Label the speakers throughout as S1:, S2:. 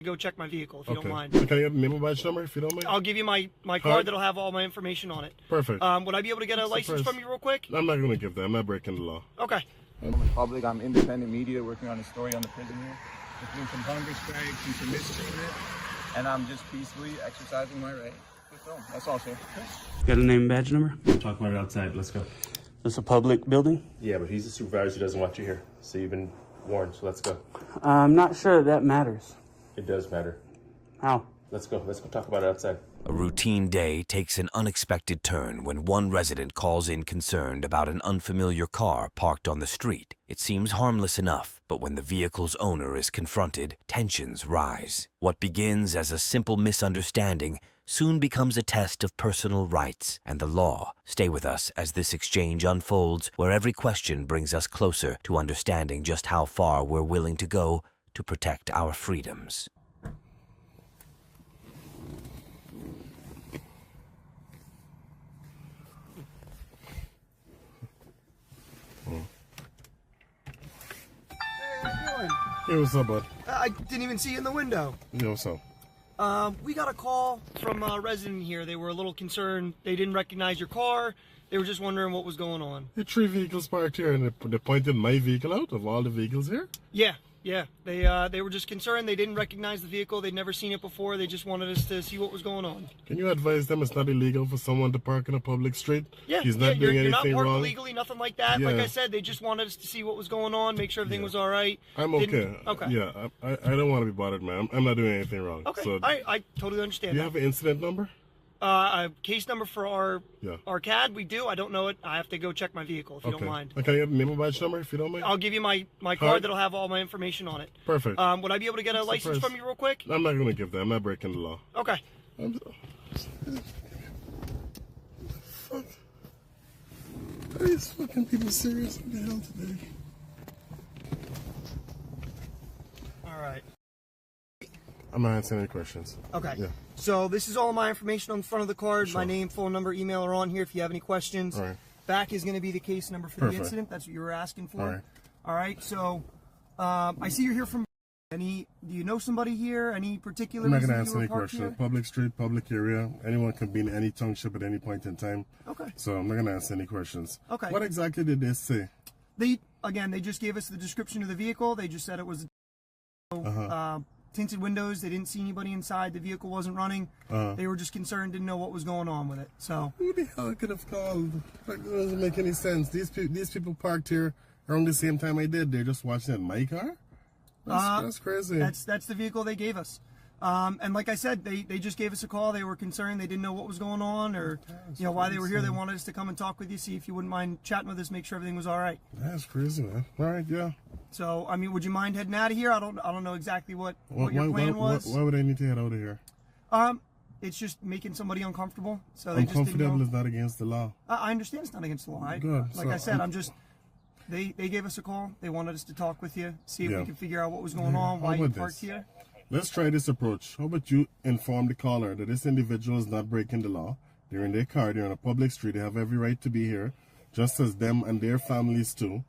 S1: go check my vehicle if you don't mind.
S2: Can I get the name and badge number if you don't mind?
S1: I'll give you my card that'll have all my information on it.
S2: Perfect.
S1: Would I be able to get a license from you real quick?
S2: I'm not going to give that. I'm not breaking the law.
S1: Okay.
S3: I'm in public. I'm independent media working on a story on the prison here. There's been some hunger strikes and some mistreatment, and I'm just peacefully exercising my right to film. That's all, sir.
S4: Got a name and badge number?
S5: We'll talk about it outside. Let's go.
S4: This a public building?
S5: Yeah, but he's the supervisor who doesn't want you here. So you've been warned, so let's go.
S4: I'm not sure that matters.
S5: It does matter.
S4: How?
S5: Let's go. Let's go talk about it outside.
S6: A routine day takes an unexpected turn when one resident calls in concerned about an unfamiliar car parked on the street. It seems harmless enough, but when the vehicle's owner is confronted, tensions rise. What begins as a simple misunderstanding soon becomes a test of personal rights and the law. Stay with us as this exchange unfolds, where every question brings us closer to understanding just how far we're willing to go to protect our freedoms.
S2: Hey, what's up, bud?
S1: I didn't even see you in the window.
S2: Yeah, what's up?
S1: We got a call from a resident here. They were a little concerned. They didn't recognize your car. They were just wondering what was going on.
S2: There are 3 vehicles parked here, and they pointed my vehicle out of all the vehicles here?
S1: Yeah. They were just concerned. They didn't recognize the vehicle. They'd never seen it before. They just wanted us to see what was going on.
S2: Can you advise them it's not illegal for someone to park in a public street?
S1: Yeah,
S2: He's not doing
S1: you're not
S2: anything
S1: parked
S2: wrong.
S1: illegally, nothing like that.
S2: Yeah.
S1: Like I said, they just wanted us to see what was going on, make sure everything was all right.
S2: I'm okay.
S1: Okay.
S2: Yeah, I don't want to be bothered, man. I'm not doing anything wrong.
S1: Okay.
S2: So,
S1: I totally understand.
S2: do you have an incident number?
S1: A case number for our CAD, we do. I don't know it. I have to go check my vehicle if you don't mind.
S2: Can I get the name and badge number if you don't mind?
S1: I'll give you my card that'll have all my information on it.
S2: Perfect.
S1: Would I be able to get a license from you real quick?
S2: I'm not going to give that. I'm not breaking the law.
S1: Okay.
S2: Fuck. Are these fucking people serious? What the hell today?
S1: All right.
S2: I'm not answering any questions.
S1: Okay.
S2: Yeah.
S1: So this is all my information on the front of the card.
S2: Sure.
S1: My name, phone number, email are on here if you have any questions.
S2: All right.
S1: Back is going to be the case number for the incident. That's what you were asking for.
S2: All right.
S1: All right. So I see you're here from. Do you know somebody here? Any particular?
S2: I'm not going to
S1: reason
S2: answer
S1: you were
S2: any
S1: parked
S2: questions.
S1: here?
S2: Public street, public area. Anyone can be in any township at any point in time.
S1: Okay.
S2: So I'm not going to answer any questions.
S1: Okay.
S2: What exactly did they say?
S1: They just gave us the description of the vehicle. They just said it was tinted windows. They didn't see anybody inside. The vehicle wasn't running. They were just concerned, didn't know what was going on with it. So
S2: Who the hell could have called? That doesn't make any sense. These people parked here around the same time I did. They're just watching at my car? That's crazy.
S1: That's the vehicle they gave us. And like I said, they just gave us a call. They were concerned. They didn't know what was going on or why they were here. They wanted us to come and talk with you, see if you wouldn't mind chatting with us, make sure everything was all right.
S2: That's crazy, man. All right, yeah.
S1: So, I mean, would you mind heading out of here? I don't know exactly what your plan was.
S2: Why would I need to head out of here?
S1: It's just making somebody uncomfortable. So they just didn't
S2: Uncomfortable
S1: know.
S2: is not against the law.
S1: I understand it's not against the law.
S2: Good.
S1: Like I said, they gave us a call. They wanted us to talk with you, see if we could figure out what was going on, why you parked here.
S2: Let's try this approach. How about you inform the caller that this individual is not breaking the law? They're in their car. They're on a public street. They have every right to be here, just as them and their families too.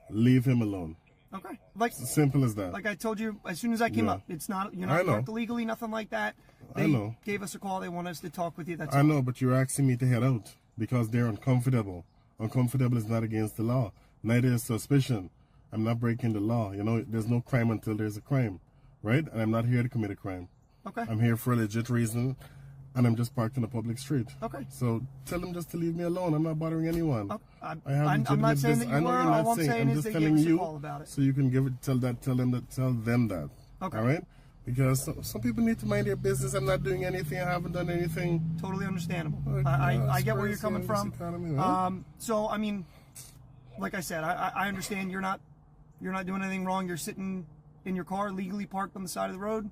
S2: Leave him alone.
S1: Okay.
S2: It's as simple as that.
S1: Like I told you, as soon as I came up, you're not parked illegally, nothing like that. They gave us a call. They want us to talk with you. That's all.
S2: I know, but you're asking me to head out because they're uncomfortable. Uncomfortable is not against the law. Neither is suspicion. I'm not breaking the law. There's no crime until there's a crime, right? And I'm not here to commit a crime.
S1: Okay.
S2: I'm here for a legit reason, and I'm just parked in a public street.
S1: Okay.
S2: So tell them just to leave me alone. I'm not bothering anyone.
S1: I'm not saying that you were. All I'm saying is they gave us a call about it.
S2: So you can tell them that.
S1: Okay.
S2: All right? Because some people need to mind their business. I'm not doing anything. I haven't done anything.
S1: Totally understandable.
S2: Oh,
S1: I get where you're coming from.
S2: Economy, right?
S1: So I mean, like I said, I understand you're not doing anything wrong. You're sitting in your car legally parked on the side of the road,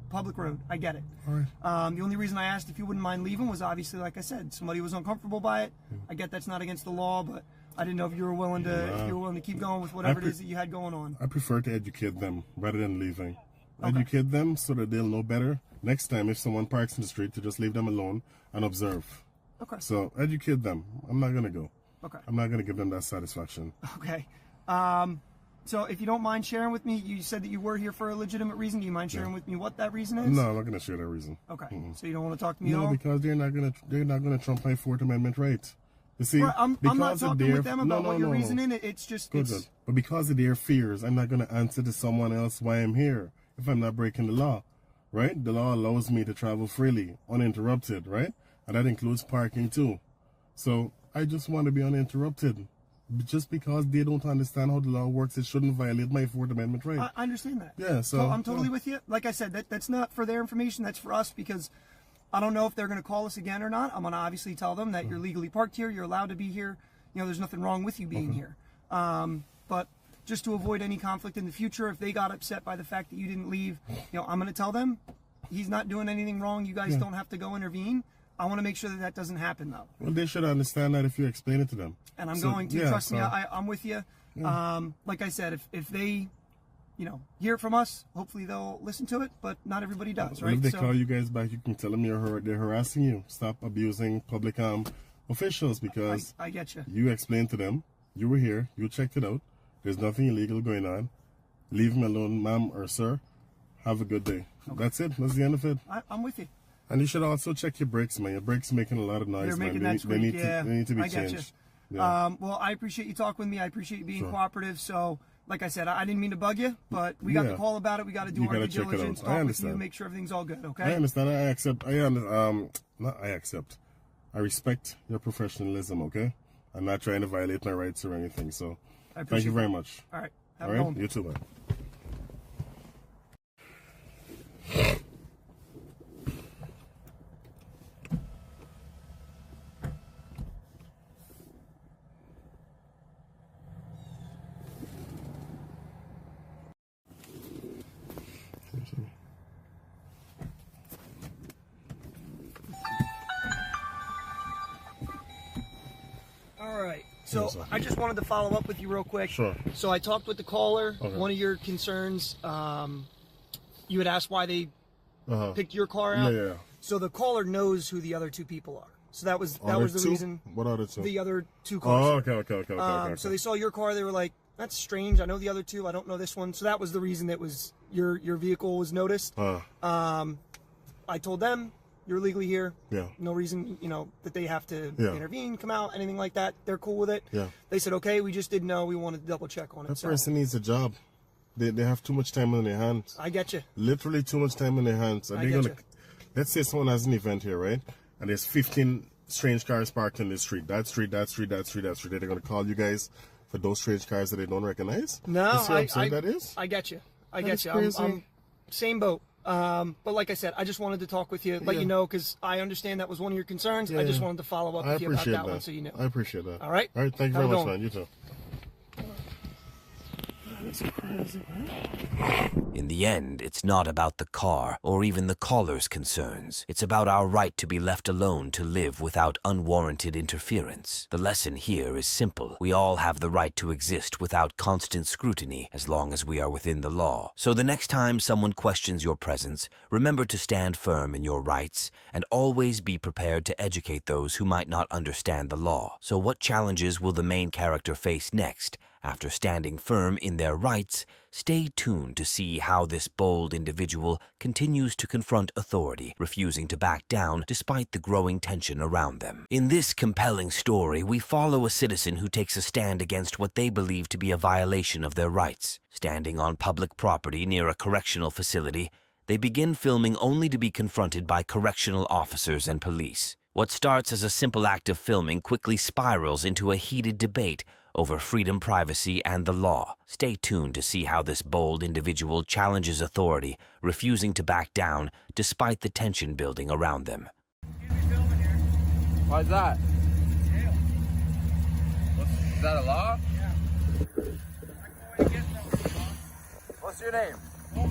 S1: public road. I get it.
S2: All right.
S1: The only reason I asked if you wouldn't mind leaving was obviously, like I said, somebody was uncomfortable by it. I get that's not against the law, but I didn't know if you were willing to keep going with whatever it is that you had going on.
S2: I prefer to educate them rather than leaving.
S1: Okay.
S2: Educate them so that they'll know better next time if someone parks in the street to just leave them alone and observe.
S1: Okay.
S2: So educate them. I'm not gonna go.
S1: Okay.
S2: I'm not gonna give them that satisfaction.
S1: Okay. So if you don't mind sharing with me, you said that you were here for a legitimate reason. Do you mind sharing with me what that reason is?
S2: No, I'm not going to share that reason.
S1: Okay. So you don't want to talk to me at
S2: No,
S1: all?
S2: because they're not going to trump my Fourth Amendment rights. You see,
S1: Right, I'm not talking with them about what your
S2: no.
S1: reasoning. It's just
S2: Good. But because of their fears, I'm not going to answer to someone else why I'm here if I'm not breaking the law, right? The law allows me to travel freely, uninterrupted, right? And that includes parking too. So I just want to be uninterrupted. Just because they don't understand how the law works, it shouldn't violate my Fourth Amendment right.
S1: I understand that.
S2: Yeah, so
S1: I'm totally with you. Like I said, that's not for their information. That's for us, because I don't know if they're going to call us again or not. I'm going to obviously tell them that you're legally parked here. You're allowed to be here. You know, there's nothing wrong with you being here. But just to avoid any conflict in the future, if they got upset by the fact that you didn't leave, you know, I'm going to tell them he's not doing anything wrong. You guys don't have to go intervene. I want to make sure that doesn't happen, though.
S2: Well, they should understand that if you explain it to them.
S1: And I'm going to. Trust me, I'm with you. Like I said, if they, you know, hear it from us, hopefully they'll listen to it, but not everybody does,
S2: Well,
S1: right?
S2: if they call you guys back, you can tell them they're harassing you. Stop abusing public officials, because
S1: I get you.
S2: You explained to them, you were here, you checked it out, there's nothing illegal going on. Leave me alone, ma'am or sir. Have a good day. Okay. That's it. That's the end of it.
S1: I'm with you.
S2: And you should also check your brakes, man. Your brakes making a lot of noise,
S1: They're
S2: man.
S1: making that squeak,
S2: they need to be
S1: I get
S2: changed.
S1: you.
S2: Yeah.
S1: Well, I appreciate you talking with me. I appreciate you being cooperative. So, like I said, I didn't mean to bug you, but we got the call about it. We got to do our due diligence, talk with you, make sure everything's all good, okay?
S2: I understand. I respect your professionalism, okay? I'm not trying to violate my rights or anything, so thank you very much.
S1: All right.
S2: All right? You too, man.
S1: All right. So I just wanted to follow up with you real quick.
S2: Sure.
S1: So I talked with the caller.
S2: Okay.
S1: One of your concerns, you had asked why they picked your car out.
S2: Yeah.
S1: So the caller knows who the other two people are. So that was the reason.
S2: What other two?
S1: The other two cars.
S2: Oh, okay.
S1: So they saw your car. They were like, "That's strange. I know the other two. I don't know this one." So that was the reason that was your vehicle was noticed. I told them you're legally here.
S2: Yeah.
S1: No reason, you know, that they have to
S2: Yeah.
S1: intervene, come out, anything like that. They're cool with it.
S2: Yeah.
S1: They said, okay, we just didn't know. We wanted to double check on it.
S2: That
S1: So
S2: person needs a job. They have too much time on their hands.
S1: I get you.
S2: Literally too much time on their hands. And
S1: I
S2: they're
S1: get
S2: gonna. Let's say someone has an event here, right? And there's 15 strange cars parked on this street. That street. They're gonna call you guys for those strange cars that they don't recognize.
S1: No,
S2: You see how absurd that is?
S1: I get you. I
S2: That
S1: get
S2: is
S1: you.
S2: crazy.
S1: I'm same boat. But like I said, I just wanted to talk with you, let you know, because I understand that was one of your concerns. I just wanted to follow up
S2: I
S1: with you about
S2: appreciate
S1: that
S2: that
S1: one, so you know.
S2: I appreciate that.
S1: All right?
S2: All right. Thank you
S1: Have
S2: very
S1: a
S2: much,
S1: good
S2: man. You too.
S6: In the end, it's not about the car or even the caller's concerns. It's about our right to be left alone to live without unwarranted interference. The lesson here is simple. We all have the right to exist without constant scrutiny as long as we are within the law. So the next time someone questions your presence, remember to stand firm in your rights and always be prepared to educate those who might not understand the law. So what challenges will the main character face next? After standing firm in their rights, stay tuned to see how this bold individual continues to confront authority, refusing to back down despite the growing tension around them. In this compelling story, we follow a citizen who takes a stand against what they believe to be a violation of their rights. Standing on public property near a correctional facility, they begin filming only to be confronted by correctional officers and police. What starts as a simple act of filming quickly spirals into a heated debate over freedom, privacy, and the law. Stay tuned to see how this bold individual challenges authority, refusing to back down despite the tension building around them.
S3: Why is that? Is that a law? Yeah. What's your name?
S7: I'll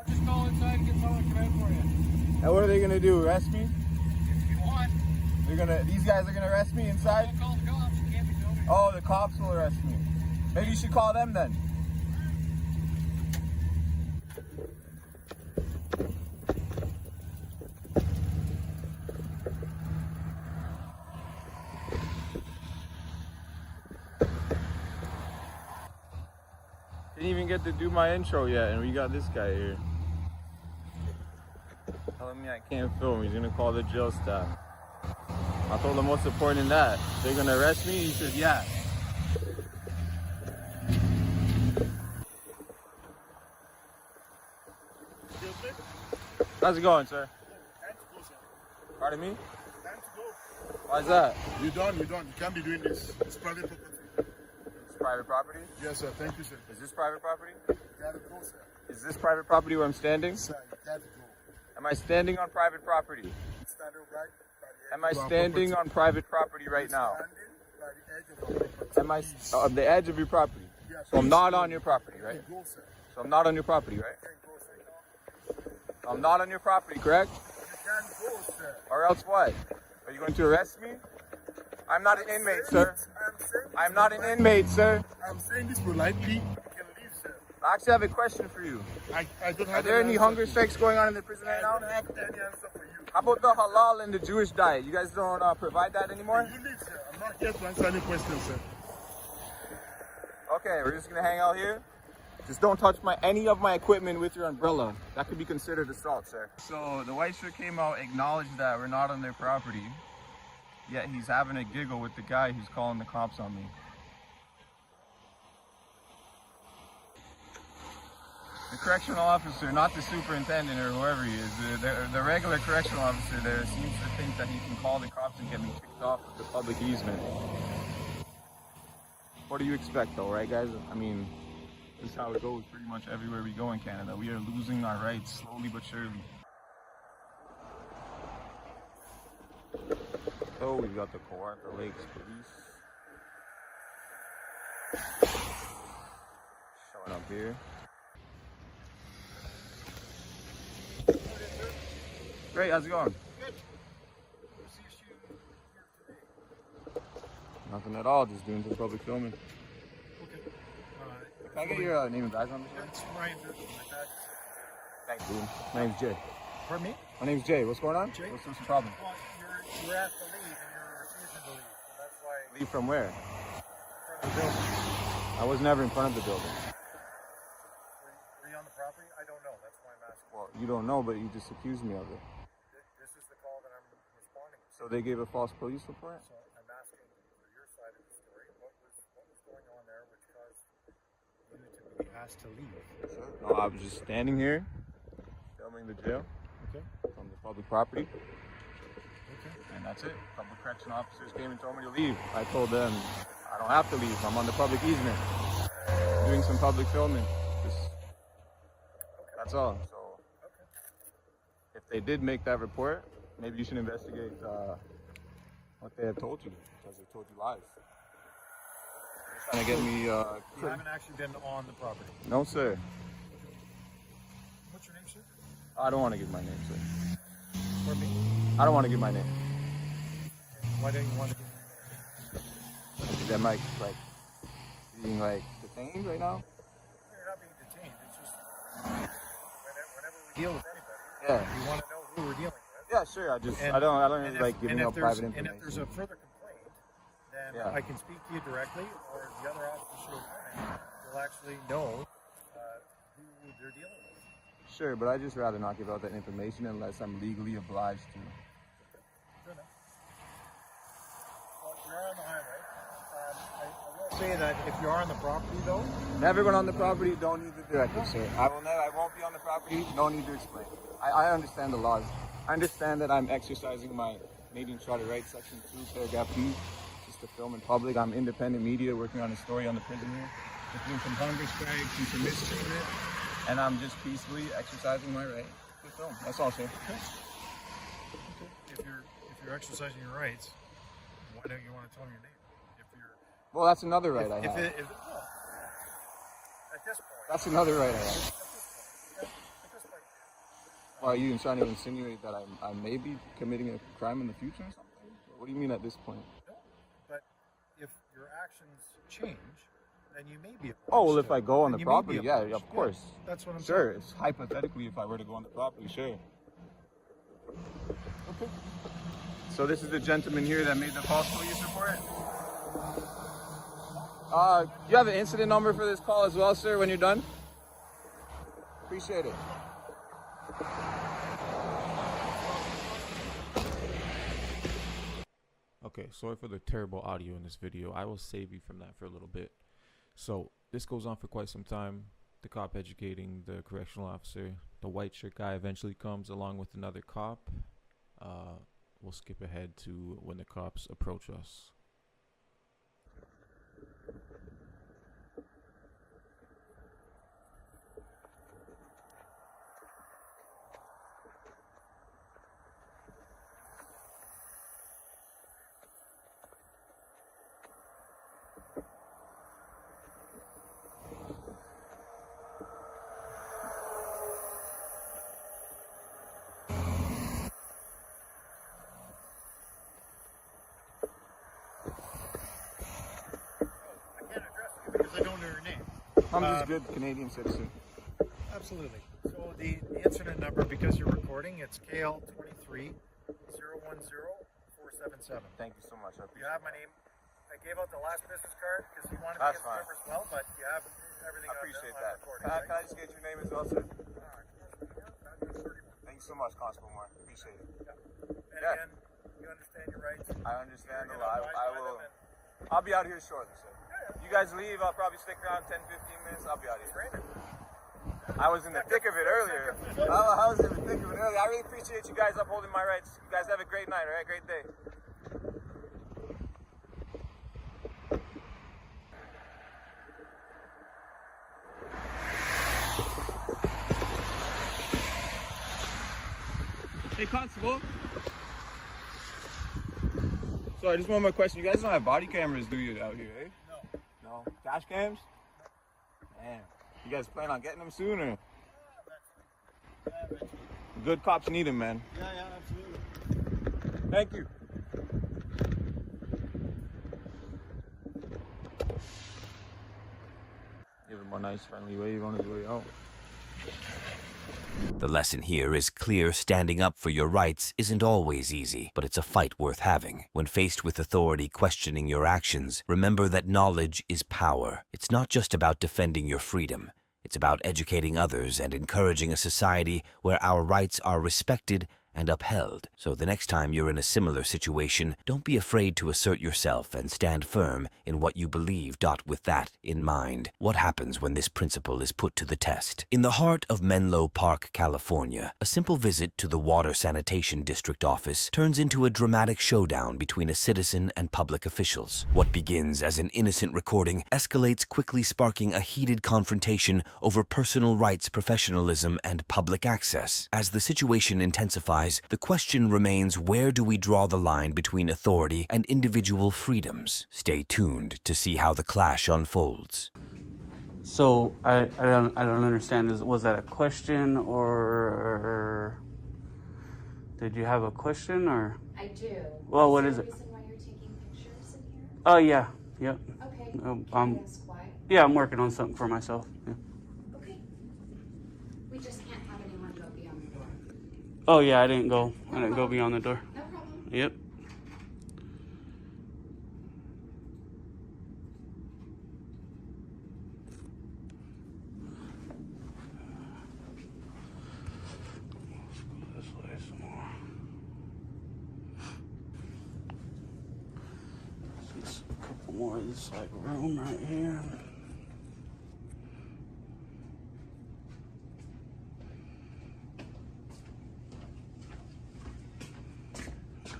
S7: just go inside and get someone to come in for you.
S3: And what are they gonna do? Arrest me?
S7: If you want.
S3: These guys are gonna arrest me inside?
S7: I'll call the cops. You can't be filming.
S3: Oh, the cops will arrest me. Maybe you should call them then. get to do my intro yet, and we got this guy here telling me I can't film. He's gonna call the jail staff. I told him, what's the point in that? They're gonna arrest me? He said, yeah. How's it going, sir?
S2: Time to go, sir.
S3: Pardon me?
S2: Time to go.
S3: Why is that?
S2: You're done. You can't be doing this. It's private property.
S3: It's private property?
S2: Yes, sir. Thank you, sir.
S3: Is this private property?
S2: You gotta go, sir.
S3: Is this private property where I'm standing?
S2: Sir, you gotta go.
S3: Am I standing on private property?
S2: Stand right by the edge
S3: Am I
S2: of our
S3: standing
S2: property.
S3: on private property right now?
S2: Standing by the edge of our property.
S3: Am I on the edge of your property?
S2: Yes,
S3: So I'm
S2: please.
S3: not on your property, right?
S2: You go, sir.
S3: So I'm not on your property, right?
S2: You can go, sir.
S3: I'm not on your property, correct?
S2: You can go, sir.
S3: Or else what? Are you going to arrest me? I'm not an inmate, sir. I'm not an inmate, sir.
S2: I'm saying this politely. You can leave, sir.
S3: I actually have a question for you.
S2: I don't have
S3: Are there any
S2: answer
S3: hunger
S2: for you.
S3: strikes going on in the prison right
S2: I
S3: now?
S2: don't have any answer for you.
S3: How about the halal and the Jewish diet? You guys don't provide that anymore?
S2: You leave, sir. I'm not here to answer any questions, sir.
S3: Okay, we're just gonna hang out here. Just don't touch any of my equipment with your umbrella. That could be considered assault, sir. So the white shirt came out, acknowledged that we're not on their property, yet he's having a giggle with the guy who's calling the cops on me. The correctional officer, not the superintendent or whoever he is, the regular correctional officer there seems to think that he can call the cops and get me kicked off of the public easement. What do you expect though, right guys? I mean, this is how it goes pretty much everywhere we go in Canada. We are losing our rights slowly but surely. So we've got the Kawartha Lakes Police showing up here. Great, how's it going?
S2: Good.
S3: Nothing at all, just doing some public filming.
S2: Okay.
S3: Can I get your name and badge number, sir?
S2: It's Ryan. My dad.
S3: Thanks, dude. My name's Jay.
S2: Pardon me?
S3: My name's Jay. What's going on?
S2: Jay?
S3: What's the problem?
S2: Well, you're asked to leave and you're refusing to leave. So that's why
S3: Leave from where?
S2: from the building.
S3: I was never in front of the building.
S2: Were you on the property? I don't know. That's why I'm asking.
S3: Well, you don't know, but you just accused me of it.
S2: This is the call that I'm responding to.
S3: So they gave a false police report?
S2: So I'm asking for your side of the story. What was going on there which caused you to be asked to leave?
S3: Sure. No, I was just standing here, filming the jail
S2: Okay.
S3: from the public property,
S2: Okay.
S3: and that's it. A couple of correction officers came and told me to leave. I told them I don't have to leave. I'm on the public easement, doing some public filming. That's all. So if they did make that report, maybe you should investigate what they have told you, because they told you lies. They're trying to get me.
S2: You haven't actually been on the property.
S3: No, sir.
S2: What's your name, sir?
S3: I don't want to give my name, sir.
S2: Pardon me?
S3: I don't want to give my name.
S2: Why don't you want to give
S3: Is that Mike, like, being, like, detained right now?
S2: You're not being detained. It's just whenever we deal with anybody,
S3: Yeah.
S2: we want to know who we're dealing with.
S3: Yeah, sure. I don't
S2: And
S3: really
S2: if-
S3: like giving
S2: and if
S3: out
S2: there's-
S3: private
S2: And
S3: information.
S2: if there's a further complaint, then
S3: Yeah.
S2: I can speak to you directly, or the other officer will come in. You'll actually know who they're dealing with.
S3: Sure, but I'd just rather not give out that information unless I'm legally obliged to.
S2: Good enough. Well, you're on the highway. I will say that if you are on the property, though,
S3: Never going on the property, don't need the directive, sir. I won't be on the property, don't need to explain. I understand the laws. I understand that I'm exercising my Canadian Charter Rights, Section 2, Paragraph B, just to film in public. I'm independent media working on a story on the prison here. There's been some hunger strikes and some mistreatment, and I'm just peacefully exercising my right to film. That's all, sir.
S2: if you're exercising your rights, why don't you want to tell me your name? If you're
S3: Well, that's another right I
S2: if
S3: have.
S2: at this point,
S3: That's another right I have.
S2: at this point,
S3: Are you trying to insinuate that I may be committing a crime in the future or something? What do you mean at this point?
S2: no. But if your actions change, then you may be.
S3: Oh, well,
S2: obliged
S3: if I
S2: to-
S3: go on
S2: then
S3: the
S2: you may be
S3: property, yeah,
S2: obliged.
S3: of course.
S2: That's what I'm
S3: Sure,
S2: saying.
S3: it's hypothetically if I were to go on the property, sure. Okay. So this is the gentleman here that made the false police report? You have an incident number for this call as well, sir, when you're done? Appreciate it.
S8: Okay, sorry for the terrible audio in this video. I will save you from that for a little bit. So this goes on for quite some time. The cop educating the correctional officer. The white shirt guy eventually comes along with another cop. We'll skip ahead to when the cops approach us.
S9: I don't know your name.
S3: I'm just good Canadian citizen.
S9: Absolutely. So the incident number, because you're recording, it's KL 23010477.
S3: Thank you so much. I
S9: You have my name. I gave out the last business card because you wanted
S3: That's
S9: to get the
S3: fine.
S9: number as well, but you have everything
S3: I appreciate
S9: on
S3: that.
S9: recording.
S3: Can I just get your name as well, sir? Thank you so much, Constable Moore. Appreciate it.
S9: And
S3: Yeah.
S9: again, you understand your rights.
S3: I understand
S9: You're
S3: a lot.
S9: gonna abide
S3: I
S9: by
S3: will.
S9: them
S3: I'll be out here shortly, sir. You guys leave. I'll probably stick around 10, 15 minutes. I'll be out here. I was in the thick of it earlier. I was in the thick of it earlier. I really appreciate you guys upholding my rights. You guys have a great night, all right? Great day. Hey, Constable. Sorry, just one more question. You guys don't have body cameras, do you, out here, eh? No. No? Dash cams? Man. You guys plan on getting them soon, or? Good cops need them, man.
S9: Yeah, absolutely.
S3: Thank you. Give him a nice friendly wave on his way out.
S6: The lesson here is clear: standing up for your rights isn't always easy, but it's a fight worth having. When faced with authority questioning your actions, remember that knowledge is power. It's not just about defending your freedom. It's about educating others and encouraging a society where our rights are respected and upheld. So the next time you're in a similar situation, don't be afraid to assert yourself and stand firm in what you believe. With that in mind, what happens when this principle is put to the test? In the heart of Menlo Park, California, a simple visit to the Water Sanitation District office turns into a dramatic showdown between a citizen and public officials. What begins as an innocent recording escalates quickly, sparking a heated confrontation over personal rights, professionalism, and public access. As the situation intensifies, the question remains: where do we draw the line between authority and individual freedoms? Stay tuned to see how the clash unfolds.
S4: So I don't understand. Was that a question, or did you have a question, or?
S10: I do.
S4: Well, what is
S10: there
S4: it?
S10: a reason why you're taking pictures in here?
S4: Oh yeah, yep.
S10: Okay.
S4: Um,
S10: Can I ask why?
S4: Yeah, I'm working on something for myself. Yeah.
S10: Okay. We just can't have anyone go beyond the door.
S4: Oh yeah, I didn't go beyond the door.
S10: No problem.
S4: Yep. Let's go this way some more. There's a couple more of this like room right here.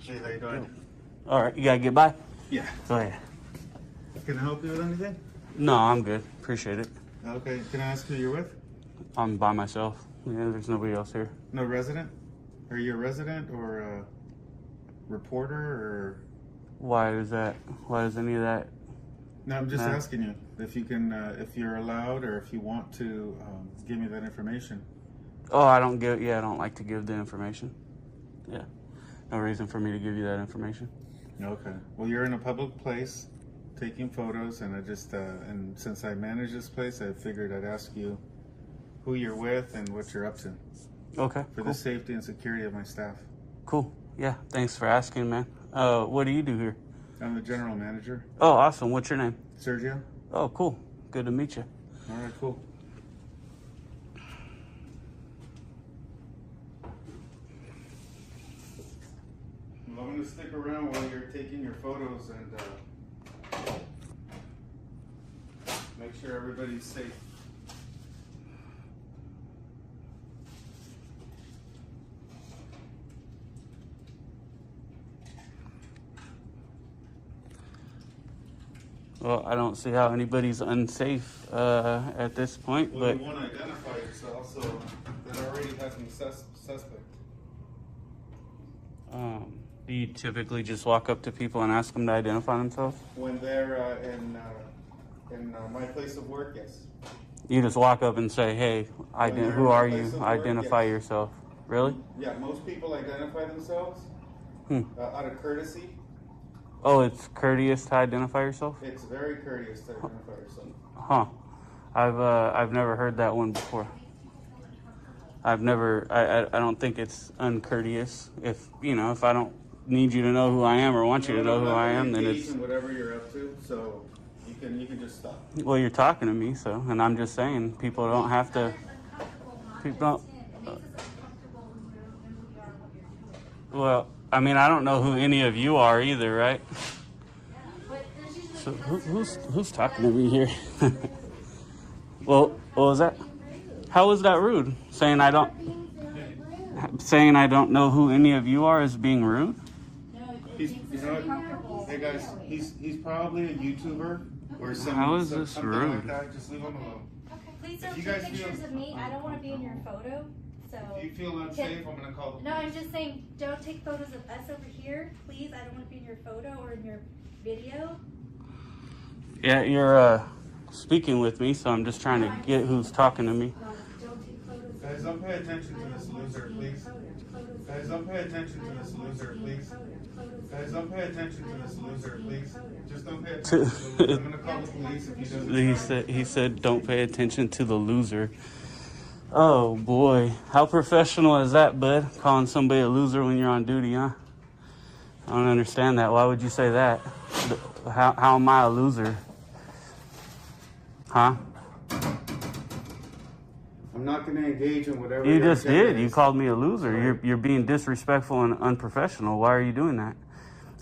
S9: Hey, how you doing?
S4: All right, you gotta get by.
S9: Yeah.
S4: Go ahead.
S9: Can I help you with anything?
S4: No, I'm good. Appreciate it.
S9: Okay. Can I ask who you're with?
S4: I'm by myself. Yeah, there's nobody else here.
S9: No resident? Are you a resident or a reporter or?
S4: Why is that? Why is any of that?
S9: No, I'm just
S4: No.
S9: asking you if you can, if you're allowed or if you want to give me that information.
S4: Oh, I don't like to give the information. Yeah. No reason for me to give you that information.
S9: Okay. Well, you're in a public place taking photos, and I just, and since I manage this place, I figured I'd ask you who you're with and what you're up to
S4: Okay.
S9: for the safety and security of my staff.
S4: Cool. Yeah. Thanks for asking, man. What do you do here?
S9: I'm the general manager,
S4: Oh, awesome. What's your name?
S9: Sergio.
S4: Oh, cool. Good to meet you.
S9: All right, cool. going to stick around while you're taking your photos and make sure everybody's safe.
S4: Well, I don't see how anybody's unsafe at this point,
S9: Well,
S4: but
S9: you want to identify yourself, so that already has some suspect.
S4: do you typically just walk up to people and ask them to identify themselves?
S9: When they're in my place of work, yes.
S4: You just walk up and say, "Hey,
S9: they're
S4: who
S9: in
S4: are
S9: my
S4: you?
S9: place of work,
S4: Identify
S9: yes.
S4: yourself." Really?
S9: Yeah, most people identify themselves out of courtesy.
S4: Oh, it's courteous to identify yourself?
S9: It's very courteous to identify yourself.
S4: Huh. I've never heard that one before. I don't think it's uncourteous. If I don't need you to know who I am or want you to know who I am, then it's
S9: whatever you're up to, so you can just stop.
S4: well, you're talking to me, so, and I'm just saying people don't have to. People don't. Well, I mean, I don't know who any of you are either, right? So who's talking to me here? Well, what was that? How was that rude? Saying I don't know who any of you are is being rude?
S9: Hey guys, he's probably a YouTuber or something.
S4: How is this
S9: something
S4: rude?
S9: like that. Just leave him alone.
S10: Please don't take pictures of me. I don't want to be in your photo. So
S9: If you feel unsafe, I'm gonna call the police.
S10: No, I'm just saying, don't take photos of us over here, please. I don't want to be in your photo or in your video.
S4: Yeah, you're speaking with me, so I'm just trying to get who's talking to me.
S9: Guys, don't pay attention to this loser, please. Guys, don't pay attention to this loser, please. Guys, don't pay attention to this loser, please. Just don't pay attention to the loser. I'm gonna call the police if he doesn't.
S4: He said don't pay attention to the loser. Oh boy, how professional is that, bud? Calling somebody a loser when you're on duty, huh? I don't understand that. Why would you say that? How am I a loser? Huh?
S9: I'm not gonna engage in whatever.
S4: You just did.
S9: is.
S4: You called me a loser. You're being disrespectful and unprofessional. Why are you doing that?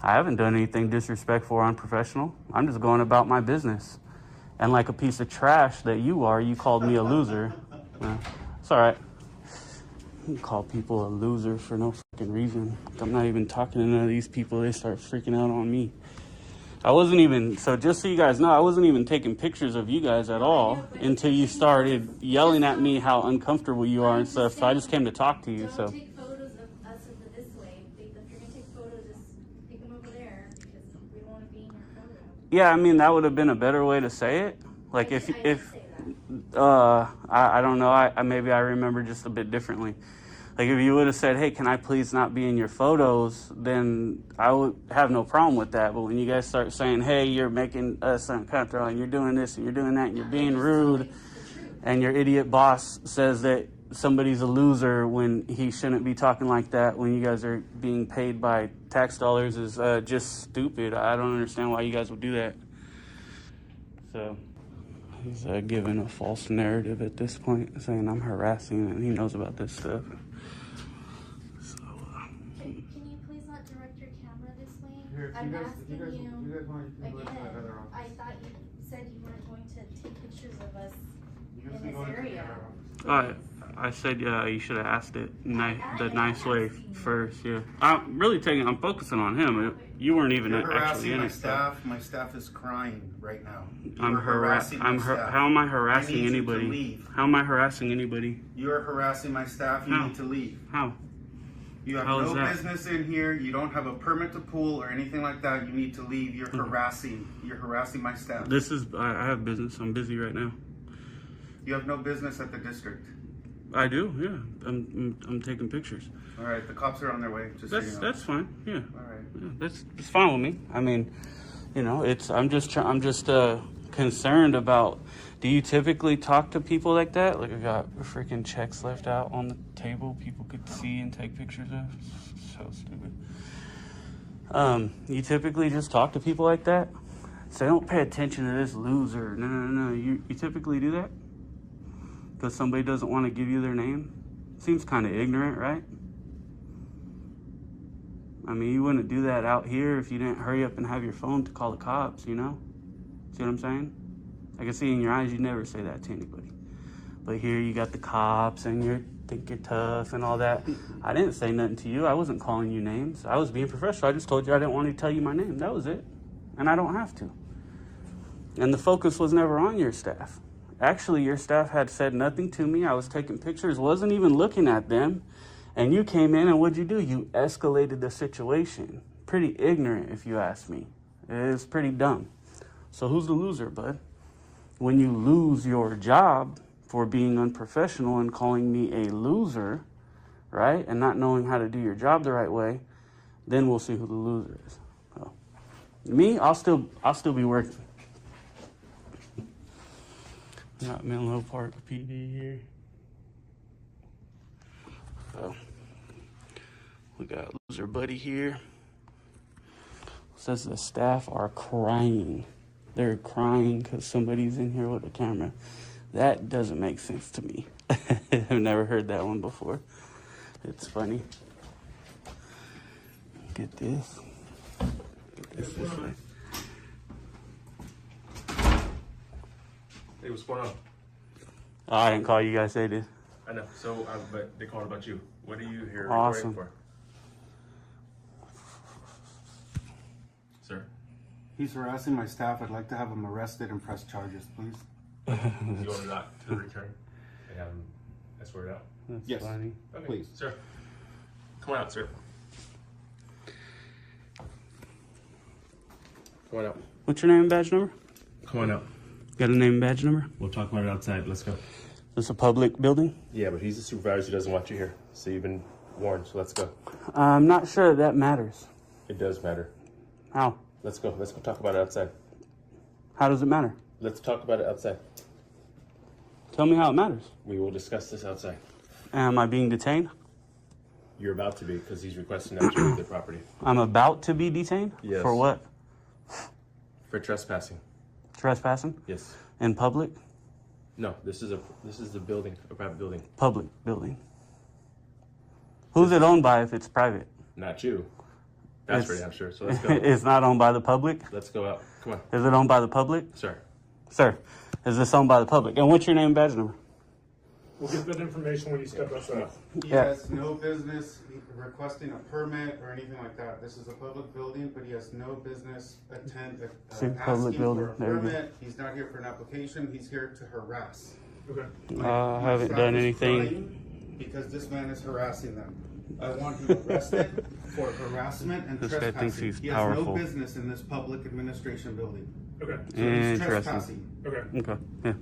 S4: I haven't done anything disrespectful or unprofessional. I'm just going about my business. And like a piece of trash that you are, you called me a loser. It's all right. You can call people a loser for no fucking reason. I'm not even talking to none of these people. They start freaking out on me. I wasn't even, so just so you guys know, I wasn't even taking pictures of you guys at all until you started yelling at me how uncomfortable you are and stuff. So I just came to talk to you. So
S10: Don't take photos of us this way. If you're going to take photos, just take them over there because we don't want to be in your photo.
S4: yeah, I mean, that would have been a better way to say it. Like if I don't know, maybe I remember just a bit differently. Like if you would have said, "Hey, can I please not be in your photos?" then I would have no problem with that. But when you guys start saying, "Hey, you're making us uncomfortable, and you're doing this, and you're doing that, and you're being rude," and your idiot boss says that somebody's a loser when he shouldn't be talking like that when you guys are being paid by tax dollars is just stupid. I don't understand why you guys would do that. So he's giving a false narrative at this point, saying I'm harassing and he knows about this stuff.
S10: Can you please not direct your camera this way?
S9: Here,
S10: I'm
S9: you guys
S10: asking
S9: want
S10: you
S9: to go to that
S10: again.
S9: other office.
S10: I thought you said you weren't going to take pictures of us
S9: You guys
S10: in
S9: can go
S10: this
S9: into the
S10: area.
S9: other office.
S4: I said you should have asked it the nice way first. Yeah, I'm focusing on him. You weren't even
S9: You're
S4: actually
S9: harassing
S4: in
S9: my
S4: it.
S9: staff. My staff is crying right now.
S4: I'm harassing. How am I harassing anybody? How am I harassing anybody?
S9: You are harassing my staff. You
S4: How?
S9: need to leave.
S4: How?
S9: You have
S4: How
S9: no
S4: is that?
S9: business in here. You don't have a permit to pool or anything like that. You need to leave. You're harassing. You're harassing my staff.
S4: I have business. I'm busy right now.
S9: You have no business at the district.
S4: I do. Yeah. I'm taking pictures.
S9: All right. The cops are on their way. Just so you know.
S4: That's fine. Yeah.
S9: All right.
S4: Yeah, that's fine with me. I mean, I'm just concerned about. Do you typically talk to people like that? Like I got freaking checks left out on the table people could see and take pictures of. So stupid. You typically just talk to people like that? Say, don't pay attention to this loser. No. You typically do that? Because somebody doesn't want to give you their name? Seems kind of ignorant, right? I mean, you wouldn't do that out here if you didn't hurry up and have your phone to call the cops, you know? See what I'm saying? I can see in your eyes you never say that to anybody. But here you got the cops and you think you're tough and all that. I didn't say nothing to you. I wasn't calling you names. I was being professional. I just told you I didn't want to tell you my name. That was it. And I don't have to. And the focus was never on your staff. Actually, your staff had said nothing to me. I was taking pictures, wasn't even looking at them. And you came in and what'd you do? You escalated the situation. Pretty ignorant, if you ask me. It's pretty dumb. So who's the loser, bud? When you lose your job for being unprofessional and calling me a loser, right, and not knowing how to do your job the right way, then we'll see who the loser is. So, me, I'll still be working. Got Menlo Park PD here. So, we got loser buddy here. Says the staff are crying. They're crying because somebody's in here with a camera. That doesn't make sense to me. I've never heard that one before. It's funny. Get this. Get this way.
S5: Hey, what's going on?
S4: Oh, I didn't call you guys, they did.
S5: I know. So, but they called about you. What are you here
S4: Awesome.
S5: recording for? Sir?
S9: He's harassing my staff. I'd like to have him arrested and press charges, please.
S5: You order that to return and have him escorted out?
S4: That's
S9: Yes.
S4: funny.
S5: Okay.
S9: Please.
S5: Sir. Come on out, sir. Come on out.
S4: What's your name and badge number?
S5: Come on out.
S4: Got a name and badge number?
S5: We'll talk about it outside. Let's go.
S4: This a public building?
S5: Yeah, but he's the supervisor. He doesn't want you here. So you've been warned. So let's go.
S4: I'm not sure that matters.
S5: It does matter.
S4: How?
S5: Let's go. Let's go talk about it outside.
S4: How does it matter?
S5: Let's talk about it outside.
S4: Tell me how it matters.
S5: We will discuss this outside.
S4: Am I being detained?
S5: You're about to be because he's requesting that you leave the property.
S4: I'm about to be detained?
S5: Yes.
S4: For what?
S5: For trespassing.
S4: Trespassing?
S5: Yes.
S4: In public?
S5: No, this is the building, a private building.
S4: Public building. Who's it owned by if it's private?
S5: Not you. That's
S4: It's-
S5: for damn sure. So let's go.
S4: It's not owned by the public?
S5: Let's go out. Come on,
S4: Is it owned by the public?
S5: sir.
S4: Sir, is this owned by the public? And what's your name and badge number?
S11: We'll get that information when you step outside.
S9: He
S4: Yeah.
S9: has no business requesting a permit or anything like that. This is a public building, but he has no business
S4: See, public
S9: asking
S4: building.
S9: for a
S4: There you go.
S9: permit. He's not here for an application. He's here to harass.
S11: Okay.
S4: I haven't
S9: staff
S4: done
S9: is
S4: anything.
S9: crying because this man is harassing them. I want him arrested for harassment and
S4: This guy
S9: trespassing.
S4: thinks he's
S9: he has
S4: powerful.
S9: no business in this public administration building.
S11: Okay.
S9: So he's
S4: Interesting.
S9: trespassing.
S11: Okay.
S4: Okay. Yeah.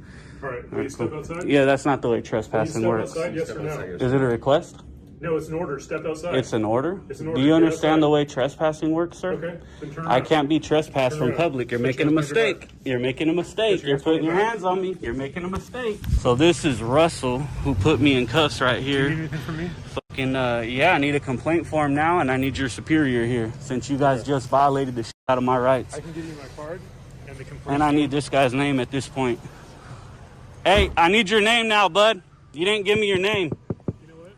S11: All right. Will you step outside?
S4: Yeah, that's not the way
S11: Will you
S4: trespassing
S11: step
S4: works.
S11: outside? Yes
S5: Step
S11: or no?
S5: outside, yes.
S4: Is it a request?
S11: No, it's an order. Step outside.
S4: It's an order?
S11: It's an order.
S4: Do you
S11: Get
S4: understand
S11: outside.
S4: the way trespassing works, sir?
S11: Okay. Then turn
S4: I
S11: around.
S4: can't be trespassed
S11: Turn
S4: from
S11: around.
S4: public. You're
S11: Put
S4: making a
S11: your hands behind your
S4: mistake. You're making a mistake.
S11: Put your
S4: You're
S11: hands
S4: putting your
S11: behind
S4: hands on me. You're making a mistake. So this is Russell who put me in cuffs right
S11: Do you need
S4: here.
S11: anything from me?
S4: Fucking yeah, I need a complaint form now, and I need your superior here since you guys just violated the shit out of my rights.
S11: I can give you my card and the complaint.
S4: And I need this guy's name at this point. Hey, I need your name now, bud. You didn't give me your name.
S11: You know what?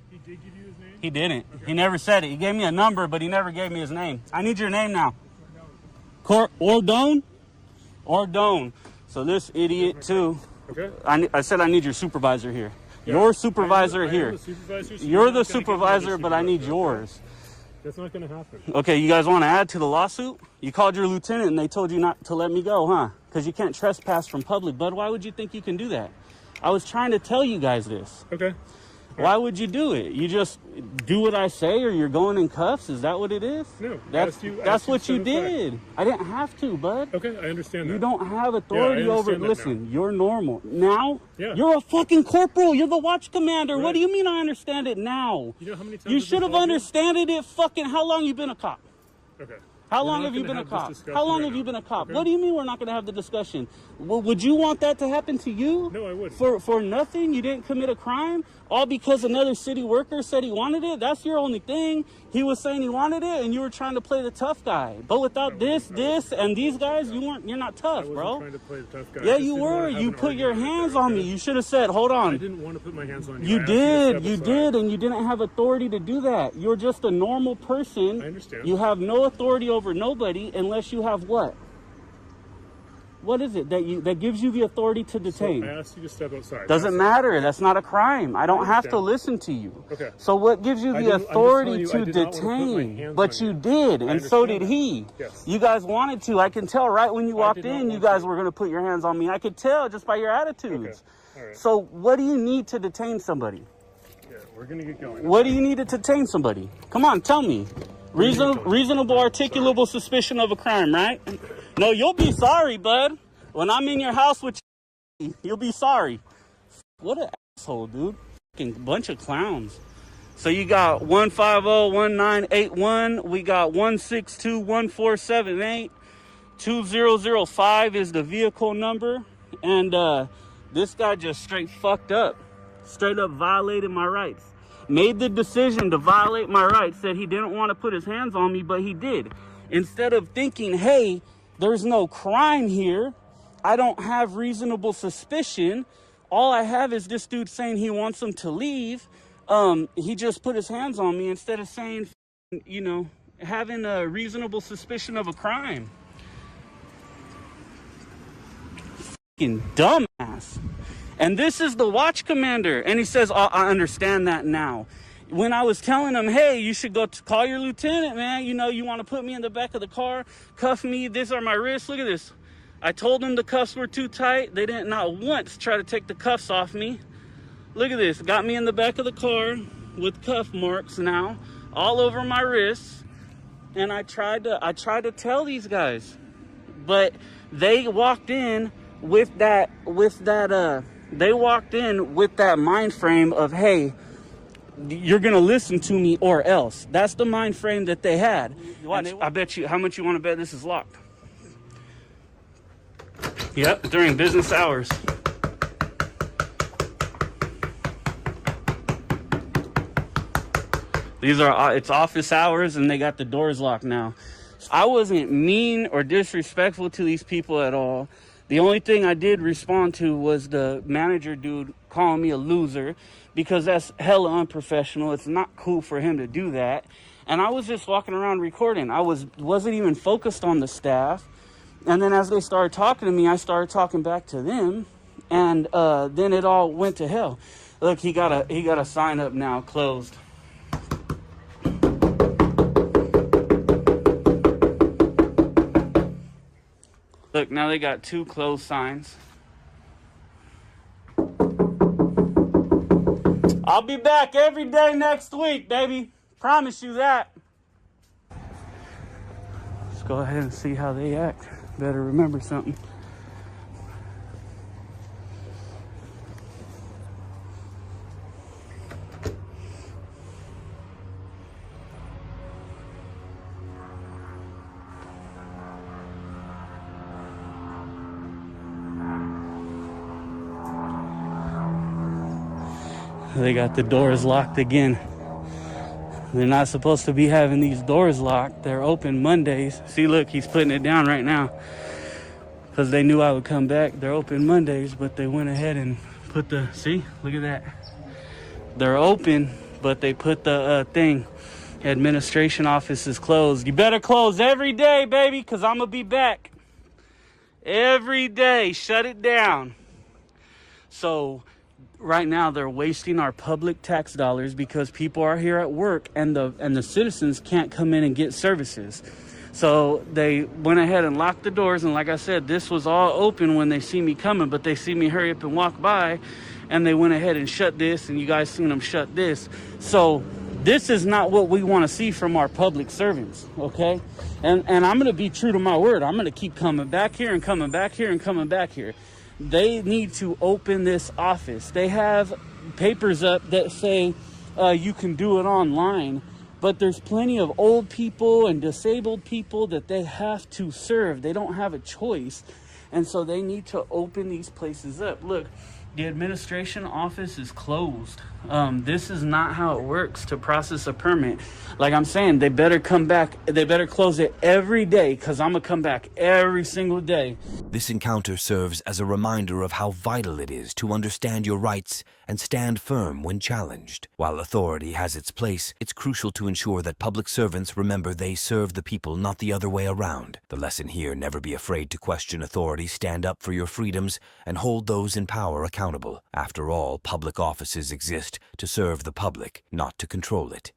S11: He did give you his name?
S4: He didn't. He never said it. He gave me a number, but he never gave me his name. I need your name now. Ordone? Ordone. So this idiot, too.
S11: Okay.
S4: I said I need your supervisor here.
S11: Yeah.
S4: Your supervisor
S11: I am
S4: here.
S11: the supervisor, so
S4: You're
S11: not
S4: the
S11: gonna give me
S4: supervisor,
S11: the
S4: but I need
S11: supervisor,
S4: yours.
S11: That's not going to happen.
S4: Okay, you guys want to add to the lawsuit? You called your lieutenant and they told you not to let me go, huh? Because you can't trespass from public, bud. Why would you think you can do that? I was trying to tell you guys this.
S11: Okay.
S4: Why would you do it? You just do what I say or you're going in cuffs? Is that what it is?
S11: No.
S4: That's
S11: asked you
S4: what
S11: to
S4: you
S11: step aside.
S4: did. I didn't have to, bud.
S11: Okay, I understand that.
S4: You don't have authority
S11: Yeah, I
S4: over it.
S11: understand that
S4: Listen, you're normal. Now,
S11: Yeah.
S4: you're a fucking corporal. You're the watch commander. What
S11: Right.
S4: do you mean I understand it now?
S11: You know how many times
S4: You
S11: I've
S4: should
S11: been
S4: have
S11: told you?
S4: understood it fucking how long you been a cop?
S11: Okay.
S4: How
S11: We're
S4: long
S11: not
S4: have you
S11: gonna
S4: been a
S11: have this
S4: cop?
S11: discussion
S4: How long
S11: right
S4: have you
S11: now.
S4: been a cop?
S11: Okay.
S4: What do you mean we're not going to have the discussion? Well, would you want that to happen to you?
S11: No, I wouldn't.
S4: For nothing? You didn't commit a crime? All because another city worker said he wanted it? That's your only thing? He was saying he wanted it, and you were trying to play the tough guy. But without this, and these guys, you're not tough, bro.
S11: I wasn't trying to play the tough guy.
S4: Yeah, you were. You put your hands on me. You should have said, hold on.
S11: I didn't want to put my hands on you.
S4: You did, and you didn't have authority to do that. You're just a normal person.
S11: I understand.
S4: You have no authority over nobody unless you have what? What is it that gives you the authority to detain?
S11: So I asked you to step outside.
S4: Doesn't matter. That's not a crime. I don't have to listen to you.
S11: Okay.
S4: So what gives you the authority to detain? But you did, and so did he.
S11: Yes.
S4: You guys wanted to. I can tell right when you walked in, you guys were going to put your hands on me. I could tell just by your attitudes.
S11: Okay. All right.
S4: So what do you need to detain somebody?
S11: Yeah, we're going to get going.
S4: What do you need to detain somebody? Come on, tell me. Reasonable, articulable suspicion of a crime, right? No, you'll be sorry, bud. When I'm in your house with you, you'll be sorry. What an asshole, dude. Fucking bunch of clowns. So you got 150-1981. We got 162-1478. 2005 is the vehicle number. And this guy just straight fucked up. Straight up violated my rights. Made the decision to violate my rights. Said he didn't want to put his hands on me, but he did. Instead of thinking, hey, there's no crime here. I don't have reasonable suspicion. All I have is this dude saying he wants him to leave. He just put his hands on me instead of saying, you know, having a reasonable suspicion of a crime. Fucking dumbass. And this is the watch commander. And he says, oh, I understand that now. When I was telling him, hey, you should go call your lieutenant, man. You know, you want to put me in the back of the car, cuff me. These are my wrists. Look at this. I told them the cuffs were too tight. They didn't not once try to take the cuffs off me. Look at this. Got me in the back of the car with cuff marks now all over my wrists. And I tried to tell these guys, but they walked in with that mind frame of, hey, you're gonna listen to me or else. That's the mind frame that they had. I bet you, how much you want to bet this is locked? Yep, during business hours. It's office hours and they got the doors locked now. I wasn't mean or disrespectful to these people at all. The only thing I did respond to was the manager dude calling me a loser, because that's hella unprofessional. It's not cool for him to do that. And I was just walking around recording. I wasn't even focused on the staff. And then as they started talking to me, I started talking back to them. And then it all went to hell. Look, he got a sign up now, closed. Look, now they got 2 closed signs. I'll be back every day next week, baby. Promise you that. Let's go ahead and see how they act. Better remember something. They got the doors locked again. They're not supposed to be having these doors locked. They're open Mondays. See, look, he's putting it down right now because they knew I would come back. They're open Mondays, but they went ahead and put the, see, look at that. They're open, but they put the thing, administration office is closed. You better close every day, baby, because I'm going to be back. Every day, shut it down. So right now they're wasting our public tax dollars because people are here at work and the citizens can't come in and get services. So they went ahead and locked the doors, and like I said, this was all open when they see me coming, but they see me hurry up and walk by, and they went ahead and shut this, and you guys seen them shut this. So this is not what we want to see from our public servants, okay? And I'm going to be true to my word. I'm going to keep coming back here and coming back here and coming back here. They need to open this office. They have papers up that say you can do it online, but there's plenty of old people and disabled people that they have to serve. They don't have a choice. And so they need to open these places up. Look, the administration office is closed. This is not how it works to process a permit. Like I'm saying, they better come back. They better close it every day, because I'm going to come back every single day.
S6: This encounter serves as a reminder of how vital it is to understand your rights and stand firm when challenged. While authority has its place, it's crucial to ensure that public servants remember they serve the people, not the other way around. The lesson here: never be afraid to question authority, stand up for your freedoms, and hold those in power accountable. After all, public offices exist to serve the public, not to control it.